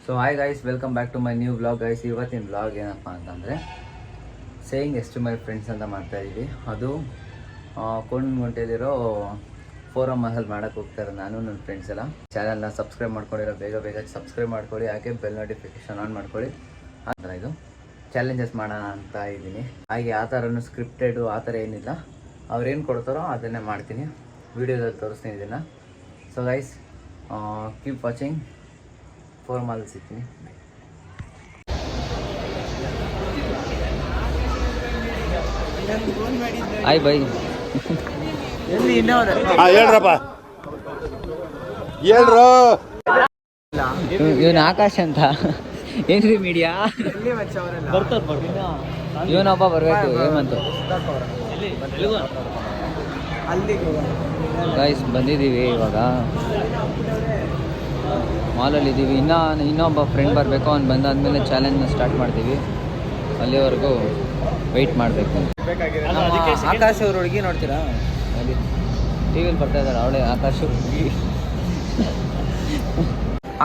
So hi guys, welcome back to my new vlog guys. ಇವತ್ತಿನ vlog ಏನಪ್ಪ ಅಂತಂದರೆ saying yes to my friends ಅಂತ ಮಾಡ್ತಾಯಿದ್ದೀವಿ. ಅದು ಕೊಂಡ್ಗುಂಟೆಯಲ್ಲಿರೋ ಫೋರಮ್ ಮಹಲ್ ಮಾಡೋಕ್ಕೆ ಹೋಗ್ತಾರೆ ನಾನು ನನ್ನ ಫ್ರೆಂಡ್ಸ್ ಎಲ್ಲ. ಚಾನಲ್ನ ಸಬ್ಸ್ಕ್ರೈಬ್ ಮಾಡ್ಕೊಂಡಿರೋ ಬೇಗ ಸಬ್ಸ್ಕ್ರೈಬ್ ಮಾಡ್ಕೊಳ್ಳಿ, ಹಾಗೆ ಬೆಲ್ ನೋಟಿಫಿಕೇಷನ್ ಆನ್ ಮಾಡ್ಕೊಳ್ಳಿ. ಆ ಥರ ಇದು ಚಾಲೆಂಜಸ್ ಮಾಡೋಣ ಅಂತ ಇದ್ದೀನಿ. ಹಾಗೆ ಆ ಥರನೂ ಸ್ಕ್ರಿಪ್ಟೆಡು ಆ ಥರ ಏನಿಲ್ಲ, ಅವ್ರೇನು ಕೊಡ್ತಾರೋ ಅದನ್ನೇ ಮಾಡ್ತೀನಿ. ವೀಡಿಯೋದಲ್ಲಿ ತೋರಿಸ್ತೀನಿ ಇದನ್ನು. So guys, keep watching. Forum ಅಲ್ಲಿ ಸಿಗ್ತೀನಿ. ಆಯ್ ಬೈ. ಹೇಳ್ರಪ್ಪ, ಹೇಳ್ರು. ಇವನು ಆಕಾಶ್ ಅಂತ ಏನ್ರಿ ಮೀಡಿಯಾ ಇವನೊಬ್ಬ ಬರಬೇಕು. ಹೇಮಂತು ಗೈಸ್ ಬಂದಿದ್ದೀವಿ ಇವಾಗ ಮಾಲಲ್ಲಿ ಇದ್ದೀವಿ. ಇನ್ನೊಬ್ಬ ಫ್ರೆಂಡ್ ಬರಬೇಕು. ಅವ್ನು ಬಂದಾದ್ಮೇಲೆ ಚಾಲೆಂಜ್ನ ಸ್ಟಾರ್ಟ್ ಮಾಡ್ತೀವಿ. ಅಲ್ಲಿವರೆಗೂ ವೆಯ್ಟ್ ಮಾಡಬೇಕು. ಆಕಾಶ್ ಅವ್ರ ಹುಡುಗಿ ನೋಡ್ತೀರಾ ಅಲ್ಲಿ ಟಿ ವಿಲಿ ಬರ್ತಾ ಇದ್ದಾರೆ, ಅವಳೇ ಆಕಾಶ್ ಹುಡುಗಿ.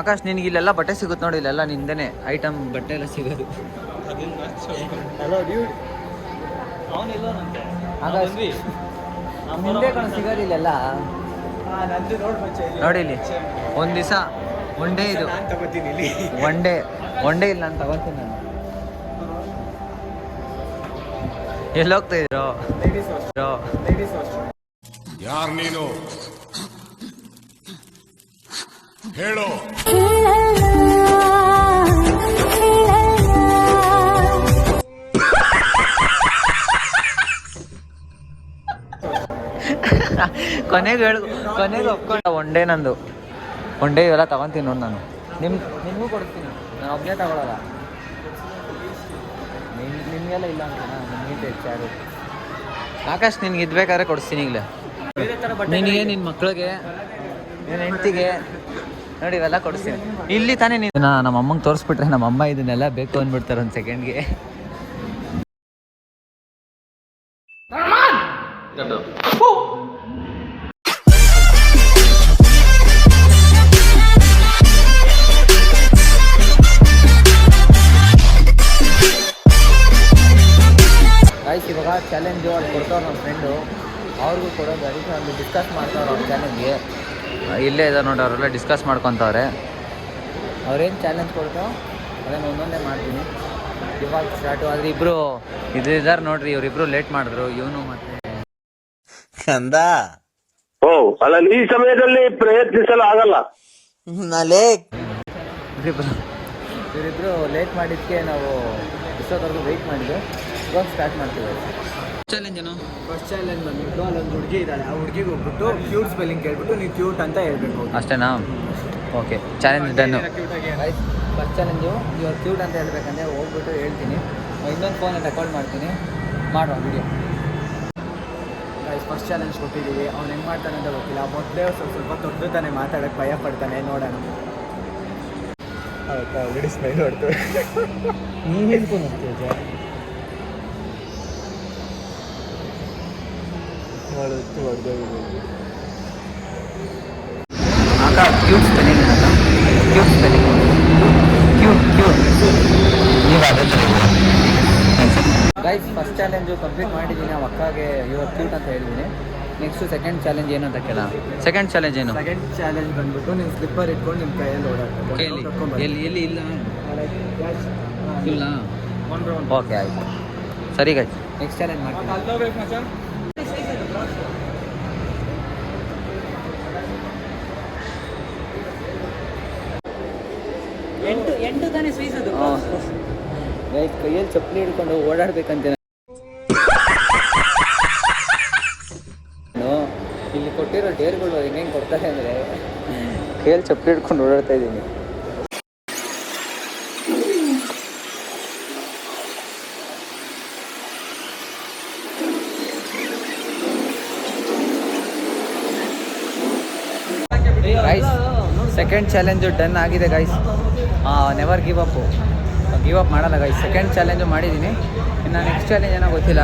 ಆಕಾಶ್, ನಿನಗೆ ಇಲ್ಲೆಲ್ಲ ಬಟ್ಟೆ ಸಿಗುತ್ತೆ ನೋಡಿ, ಇಲ್ಲೆಲ್ಲ ನಿಂದೇನೆ ಐಟಮ್ ಬಟ್ಟೆ ಎಲ್ಲ ಸಿಗೋದು. ಆಕಾಶ್ ನಿಂದೇ ಕಣ ಸಿಗೋದಿಲ್ಲೆಲ್ಲ ನೋಡಿ. ಇಲ್ಲಿ ಒಂದು ದಿವಸ ಒನ್ ಡೇ ಇದು ಒನ್ ಡೇ ಇಲ್ಲ ನಾನು ತಗೋತೀನಿ. ನಾನು ಎಲ್ಲೋಗ್ತಾ ಇದ್ರು? ಯಾರು ನೀನು ಹೇಳು. ಕೊನೆಗೆ ಒಪ್ಕೊಂಡ. ಒನ್ ಡೇ ನಂದು, ಒನ್ ಡೇ ಇವೆಲ್ಲ ತಗೊತೀನಿ ನೋಡಿ. ನಾನು ನಿಮಗೂ ಕೊಡ್ತೀನಿ, ನಾನು ಒಬ್ಬನೇ ತಗೊಳ್ಳಲ್ಲ. ನಿಮಗೆಲ್ಲ ಇಲ್ಲ ಅಂತ ನಿಮಗೆ ಹೆಚ್ಚಾರು. ಆಕಾಶ್, ನಿನ್ಗೆ ಇದ್ಬೇಕಾದ್ರೆ ಕೊಡಿಸ್ತೀನಿ ಈಗಲೇ. ನಿನಗೆ, ನಿನ್ನ ಮಕ್ಳಿಗೆ, ನಿನ್ನ ಹೆಂಡತಿಗೆ ನೋಡಿ ಇವೆಲ್ಲ ಕೊಡಿಸ್ತೀನಿ. ಇಲ್ಲಿ ತಾನೇ ನೀನು ನಮ್ಮ ಅಮ್ಮಂಗೆ ತೋರಿಸ್ಬಿಟ್ರೆ ನಮ್ಮ ಅಮ್ಮ ಇದನ್ನೆಲ್ಲ ಬೇಕು ಅಂದ್ಬಿಡ್ತಾರೆ ಒಂದು ಸೆಕೆಂಡ್ಗೆ. ಗೈಸ್, ಇವಾಗ ಚಾಲೆಂಜು ಅಲ್ಲಿ ಕೊಡ್ತಾವ್ರು ನಮ್ಮ ಫ್ರೆಂಡು, ಅವ್ರಿಗೂ ಕೊಡೋದು. ಅದಕ್ಕೆ ಅಲ್ಲಿ ಡಿಸ್ಕಸ್ ಮಾಡ್ತಾವ್ರು ಅವ್ರ ಚಾಲೆಂಜ್ಗೆ. ಇಲ್ಲೇ ಇದೆ ನೋಡಿ, ಅವರೆಲ್ಲ ಡಿಸ್ಕಸ್ ಮಾಡ್ಕೊತವ್ರೆ. ಅವ್ರೇನು ಚಾಲೆಂಜ್ ಕೊಡ್ತಾರೋ ಅದನ್ನು ಒಂದೊಂದೇ ಮಾಡ್ತೀನಿ. ಇವಾಗ ಸ್ಟಾರ್ಟು. ಆದರೆ ಇಬ್ಬರು ಇದ್ದಾರೆ ನೋಡ್ರಿ, ಇವರಿಬ್ಬರು ಲೇಟ್ ಮಾಡಿದ್ರು, ಇವನು ಮತ್ತೆ ಕಂದ. ಅಲ್ಲ, ಈ ಸಮಯದಲ್ಲಿ ಪ್ರಯತ್ನಿಸಲು ಆಗಲ್ಲ. ಇವರಿಬ್ಬರು ಲೇಟ್ ಮಾಡಿದ್ದಕ್ಕೆ ನಾವು ಇಷ್ಟೊತ್ತವರೆಗೂ ವೆಯ್ಟ್ ಮಾಡಿದ್ದು. ಇವಾಗ ಸ್ಟಾರ್ಟ್ ಮಾಡ್ತೀವಿ. ಚಾಲೆಂಜ್ ಏನು? ಫಸ್ಟ್ ಚಾಲೆಂಜ್ ಬಂದ್ಬಿಟ್ಟು ಅಲ್ಲೊಂದು ಹುಡುಗಿ ಇದ್ದಾಳೆ. ಆ ಹುಡುಗಿಗೆ ಹೋಗ್ಬಿಟ್ಟು ಕ್ಯೂಟ್ ಸ್ಪೆಲ್ಲಿಂಗ್ ಕೇಳ್ಬಿಟ್ಟು ನೀವು ಕ್ಯೂಟ್ ಅಂತ ಹೇಳ್ಬೇಕು. ಅಷ್ಟೇನಾ? Okay, challenge done. First challenge ಇವಾಗ ಕ್ಯೂಟ್ ಅಂತ ಹೇಳ್ಬೇಕಂದ್ರೆ ಹೋಗ್ಬಿಟ್ಟು ಹೇಳ್ತೀನಿ. ಇನ್ನೊಂದು ಫೋನಲ್ಲಿ ರೆಕಾರ್ಡ್ ಮಾಡ್ತೀನಿ, ಮಾಡುವ ವಿಡಿಯೋ. ಫಸ್ಟ್ ಚಾಲೆಂಜ್ ಕೊಟ್ಟಿದ್ದೀವಿ. ಅವ್ನು ಹೆಂಗೆ ಮಾಡ್ತಾನೆ ಅಂತ ಗೊತ್ತಿಲ್ಲ. ಮೊದಲೇ ಸ್ವಲ್ಪ ತೊಡ್ತಾನೆ, ಮಾತಾಡೋಕ್ಕೆ ಭಯ ಪಡ್ತಾನೆ. ನೋಡೋಣ. ಆಲ್ರೆಡಿ ಸ್ಮೈಲ್ ಮಾಡ್ತೇವೆ. ನೀವೇನು ನೋಡ್ತೀವಿ ಕ್ಯೂಟ್ ಸ್ಪೆಲ್ಲಿಂಗ್ ಏನಲ್ಲ, cute spelling cute. Guys, first challenge complete ಮಾಡಿದ್ದೀನಿ. ಆ ಅಕ್ಕಗೆ ಇವಾಗ ಕ್ಯೂಟ್ ಅಂತ ಹೇಳಿದ್ದೀನಿ. ನೆಕ್ಸ್ಟು ಸೆಕೆಂಡ್ ಚಾಲೆಂಜ್ ಏನು ಅಂತ ಕೇಳ. ಸೆಕೆಂಡ್ ಚಾಲೆಂಜ್ ಏನು? ಸೆಕೆಂಡ್ ಚಾಲೆಂಜ್ ಬಂದ್ಬಿಟ್ಟು ನೀವು ಸ್ಲಿಪ್ಪರ್ ಇಟ್ಕೊಂಡು ನಿಮ್ಮ ಕೈಯಲ್ಲಿ ಓಡಾಡ್ತಾರೆ. ಎಲ್ಲಿ ಇಲ್ಲ ಇಲ್ಲ. ಓಕೆ, ಆಯಿತು, ಸರಿ ಗೈಸ್. ನೆಕ್ಸ್ಟ್ ಚಾಲೆಂಜ್ ಮಾಡ್ತೀನಿ. ಎಂಟು ತಾನೇ ಸ್ವೀಸೋದು. ಗೈಸ್, ಕೈಯಲ್ಲಿ ಚಪ್ಪಲಿ ಹಿಡ್ಕೊಂಡು ಓಡಾಡ್ಬೇಕಂತ ಇಲ್ಲಿ ಕೊಟ್ಟಿರೋ ಡೇರ್ಗಳು ಹೆಂಗೆ ಕೊಡ್ತಾರೆ ಅಂದರೆ ಕೈಯಲ್ಲಿ ಚಪ್ಪಲಿ ಹಿಡ್ಕೊಂಡು ಓಡಾಡ್ತಾ ಇದ್ದೀನಿ. ಗೈಸ್, ಸೆಕೆಂಡ್ ಚಾಲೆಂಜು ಡನ್ ಆಗಿದೆ ಗೈಸ್. ನೆವರ್ ಗಿವ್ ಅಪ್ ಮಾಡಲ್ಲ ಗೈಸ್. ಸೆಕೆಂಡ್ ಚಾಲೆಂಜು ಮಾಡಿದ್ದೀನಿ. ಇನ್ನು ನೆಕ್ಸ್ಟ್ ಚಾಲೆಂಜ್ ಏನೋ ಗೊತ್ತಿಲ್ಲ.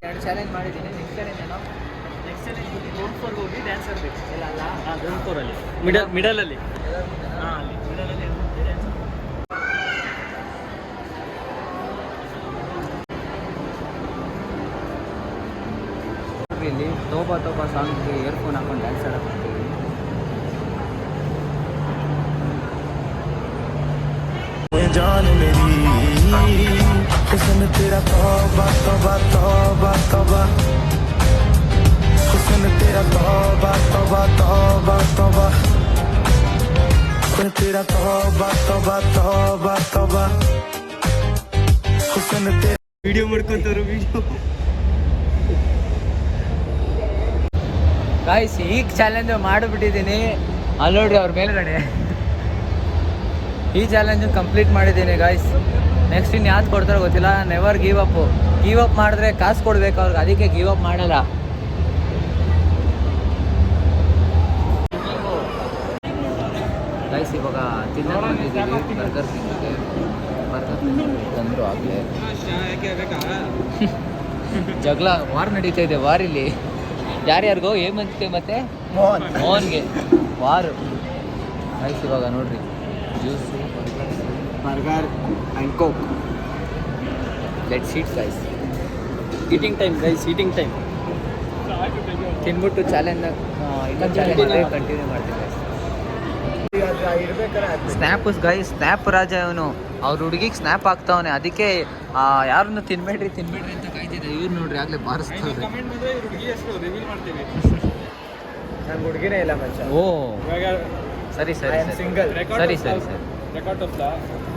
ಎರಡು ಚಾಲೆಂಜ್ ಮಾಡಿದ್ದೀನಿ. ನೆಕ್ಸ್ಟ್ ಚಾಲೆಂಜ್ ಏನೋ ನೆಕ್ಸ್ಟ್ ಚಾಲೆಂಜ್ ಗ್ರೌಂಡ್ ಫ್ಲೋರ್ಗೆ ಹೋಗಿ ಡ್ಯಾನ್ಸ್ ಆಡಬೇಕು. ಇಲ್ಲ ಅಲ್ಲ ಗ್ರೌಂಡ್ ಫ್ಲೋರಲ್ಲಿ ಮಿಡಲಲ್ಲಿ ಅಲ್ಲಿ ಮಿಡಲಲ್ಲಿ ಡ್ಯಾನ್ಸ್. ಇಲ್ಲಿ ತೋಬಾ ತೋಬಾ ಸಾಂಗ್ಗೆ ಇಯರ್ಫೋನ್ ಹಾಕೊಂಡು ಡ್ಯಾನ್ಸ್ ಆಡಕ್ಕೆ ಹೋಗ್ತೀವಿ. जान मेरी हुस्न तेरा तौबा तौबा तौबा तौबा हुस्न तेरा तौबा तौबा तौबा तौबा हुस्न तेरा तौबा तौबा तौबा तौबा हुस्न तेरा ವಿಡಿಯೋ ಮಾಡ್ಕೊಂತಾರೆ ವಿಡಿಯೋ. ಗಾಯ್ಸ್ ಈಗ ಚಾಲೆಂಜ್ ಮಾಡಿಬಿಟ್ಟಿದ್ದೀನಿ. ಅಲ್ಲಿ ನೋಡ್ರಿ ಅವ್ರ ಮೇಲ್ಗಡೆ ಈ ಚಾಲೆಂಜು ಕಂಪ್ಲೀಟ್ ಮಾಡಿದ್ದೀನಿ ಗಾಯ್ಸ್. ನೆಕ್ಸ್ಟ್ ಇನ್ನು ಯಾವ್ದು ಕೊಡ್ತಾರೋ ಗೊತ್ತಿಲ್ಲ. ನೆವರ್ ಗಿವ್ ಅಪ್ ಮಾಡಿದ್ರೆ ಕಾಸು ಕೊಡ್ಬೇಕು ಅವ್ರಿಗೆ, ಅದಕ್ಕೆ ಗಿವ್ ಅಪ್ ಮಾಡಲ್ಲ. ಗಾಯ್ಸ್ ಇವಾಗ ತಿನ್ನೋದು ಬಂದಿದ್ದೀವಿ ಬರ್ಗರ್ ತಿನ್ನೋಕ್ಕೆ. ತಂದರು ಆಗಲೇ ಜಗಳ ವಾರ್ ನಡೀತಾ ಇದೆ. ವಾರಿಲ್ಲಿ ಯಾರ್ಯಾರಿಗೋ ಹೇಮಂತ್ಗೆ ಮತ್ತೆ ಮೋಹನ್ಗೆ ವಾರು. ಗಾಯ್ಸ್ ಇವಾಗ ನೋಡ್ರಿ juice burger and coke. Let's eat guys. Eating time guys, eating time. ತಿನ್ಬಿಟ್ಟು ಚಾಲೆಂಜ್ ಇನ್ನೊಂದು ಚಾಲೆಂಜ್ ಕಂಟಿನ್ಯೂ ಮಾಡ್ತೀನಿ guys. Snaps guys, snap Raja ಇವನು. ಅವ್ರ ಹುಡುಗಿಗೆ ಸ್ನ್ಯಾಪ್ ಆಗ್ತಾವನೆ, ಅದಕ್ಕೆ ಯಾರನ್ನು ತಿನ್ಬೇಡ್ರಿ ಅಂತ ಕಾಯ್ತಿದ್ದೆ. ಇವ್ರು ನೋಡ್ರಿ ಆಗಲೇ ಬಾರಿಸ್ತಾರೆ. ನಾನು ಹುಡುಗಿನೇ ಇಲ್ಲ ಮಚ್ಚ. ಓ ಸರಿ ಸರಿ ಸಿಂಗಲ್. ಸರಿ ಸರಿ ಸರಿ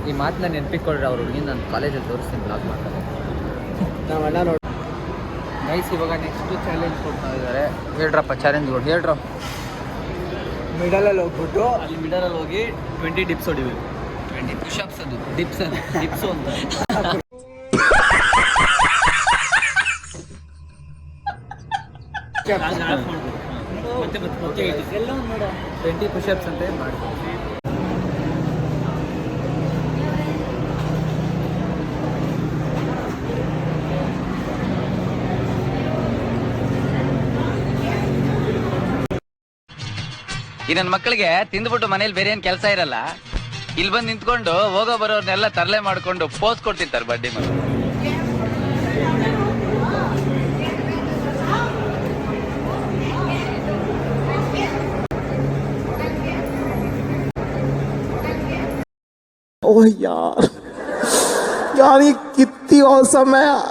ಈ ಮಾತನ್ನ ನೆನಪಿಕೊಳ್ರಿ. ಅವ್ರ ಹುಡುಗಿನ ನಾನು ಕಾಲೇಜಲ್ಲಿ ತೋರಿಸ್ತೀನಿ, ಬ್ಲಾಗ್ ಮಾಡ್ತಾರೆ. ನಾವು ಅಣ್ಣ ನೋಡಿ ಗೈಸ್ ಇವಾಗ ನೆಕ್ಸ್ಟ್ ಚಾಲೆಂಜ್ ಕೊಡ್ತಾ ಇದ್ದಾರೆ. ಹೇಳ್ರಪ್ಪ ಚಾಲೆಂಜ್ಗಳು ಹೇಳ್ರ. ಮಿಡಲಲ್ಲಿ ಹೋಗ್ಬಿಟ್ಟು ಅಲ್ಲಿ ಮಿಡಲಲ್ಲಿ ಹೋಗಿ 20 ಡಿಪ್ಸ್ ಹೊಡಿವಿ. 20 ಪುಷಪ್ಸ್ ಅದು ಡಿಪ್ಸು ಅಂತ. ಮತ್ತೆ ಎಲ್ಲ ನೋಡು 20 ಪುಷಪ್ಸ್ ಅಂತ ಮಾಡ್ಬೋದು. ಈ ನನ್ನ ಮಕ್ಕಳಿಗೆ ತಿಂದ್ಬಿಟ್ಟು ಮನೇಲಿ ಬೇರೆ ಏನ್ ಕೆಲಸ ಇರಲ್ಲ, ಇಲ್ಲಿ ಬಂದು ನಿಂತ್ಕೊಂಡು ಹೋಗೋ ಬರೋರ್ನೆಲ್ಲ ತರಲೆ ಮಾಡ್ಕೊಂಡು ಪೋಸ್ ಕೊಡ್ತಿರ್ತಾರೆ ಬಡ್ಡಿ ಮಗ. ओह यार यार ये कितनी औसम है यार.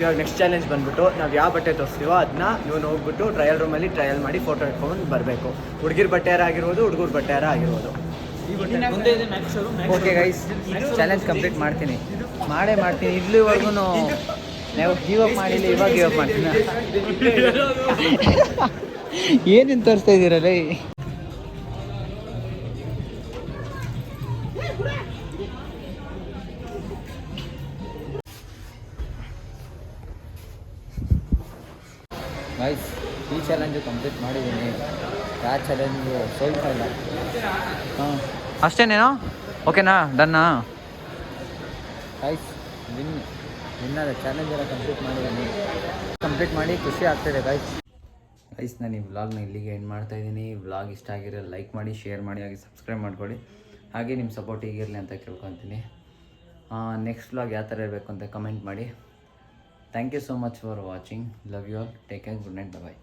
ಇವಾಗ ನೆಕ್ಸ್ಟ್ ಚಾಲೆಂಜ್ ಬಂದ್ಬಿಟ್ಟು ನಾವು ಯಾವ ಬಟ್ಟೆ ತೋರಿಸ್ತೀವೋ ಅದನ್ನ ನೀವು ಹೋಗ್ಬಿಟ್ಟು ಟ್ರಯಲ್ ರೂಮಲ್ಲಿ ಟ್ರಯಲ್ ಮಾಡಿ ಫೋಟೋ ಇಟ್ಕೊಂಡು ಬರಬೇಕು. ಹುಡುಗಿರ್ ಬಟ್ಟೆಯಾರ ಆಗಿರ್ಬೋದು, ಹುಡುಗರು ಬಟ್ಟೆಯಾರ ಆಗಿರ್ಬೋದು. ಓಕೆ ಗೈಸ್, ಚಾಲೆಂಜ್ ಕಂಪ್ಲೀಟ್ ಮಾಡ್ತೀನಿ. ಇಲ್ಲಿವರೆಗೂ ನಾವು ಗಿವ್ ಅಪ್ ಮಾಡಿಲ್ಲ, ಇವಾಗ ಗಿವ್ ಅಪ್ ಮಾಡ್ತೀನಿ. ಏನೇನು ತೋರಿಸ್ತಾ ಇದ್ದೀರಲ್ಲ? ಗೈಸ್ ಈ ಚಾಲೆಂಜು ಕಂಪ್ಲೀಟ್ ಮಾಡಿದ್ದೀನಿ. ಯಾವ ಚಾಲೆಂಜು ಸೋಲ್ತಾ ಇಲ್ಲ. ಹಾಂ ಅಷ್ಟೇನೇನೋ? ಓಕೆನಾ? ಡನ್ನಾ? ಗೈಸ್ ವಿನ್ನರ್ ಚಾಲೆಂಜ್ ಎಲ್ಲ ಕಂಪ್ಲೀಟ್ ಮಾಡಿ ಖುಷಿ ಆಗ್ತಿದೆ ಗೈಸ್. ನಾನು ಈ ವ್ಲಾಗ್ನ ಇಲ್ಲಿಗೆ ಎಂಡ್ ಮಾಡ್ತಾಯಿದ್ದೀನಿ. ವ್ಲಾಗ್ ಇಷ್ಟ ಆಗಿರೋ ಲೈಕ್ ಮಾಡಿ, ಶೇರ್ ಮಾಡಿ, ಹಾಗೆ ಸಬ್ಸ್ಕ್ರೈಬ್ ಮಾಡ್ಕೊಳ್ಳಿ. ಹಾಗೆ ನಿಮ್ಮ ಸಪೋರ್ಟ್ ಹೀಗಿರಲಿ ಅಂತ ಕೇಳ್ಕೊತೀನಿ. ನೆಕ್ಸ್ಟ್ ವ್ಲಾಗ್ ಯಾವ ಥರ ಇರಬೇಕು ಅಂತ ಕಮೆಂಟ್ ಮಾಡಿ. Thank you so much for watching. Love you all. Take care. Good night. Bye.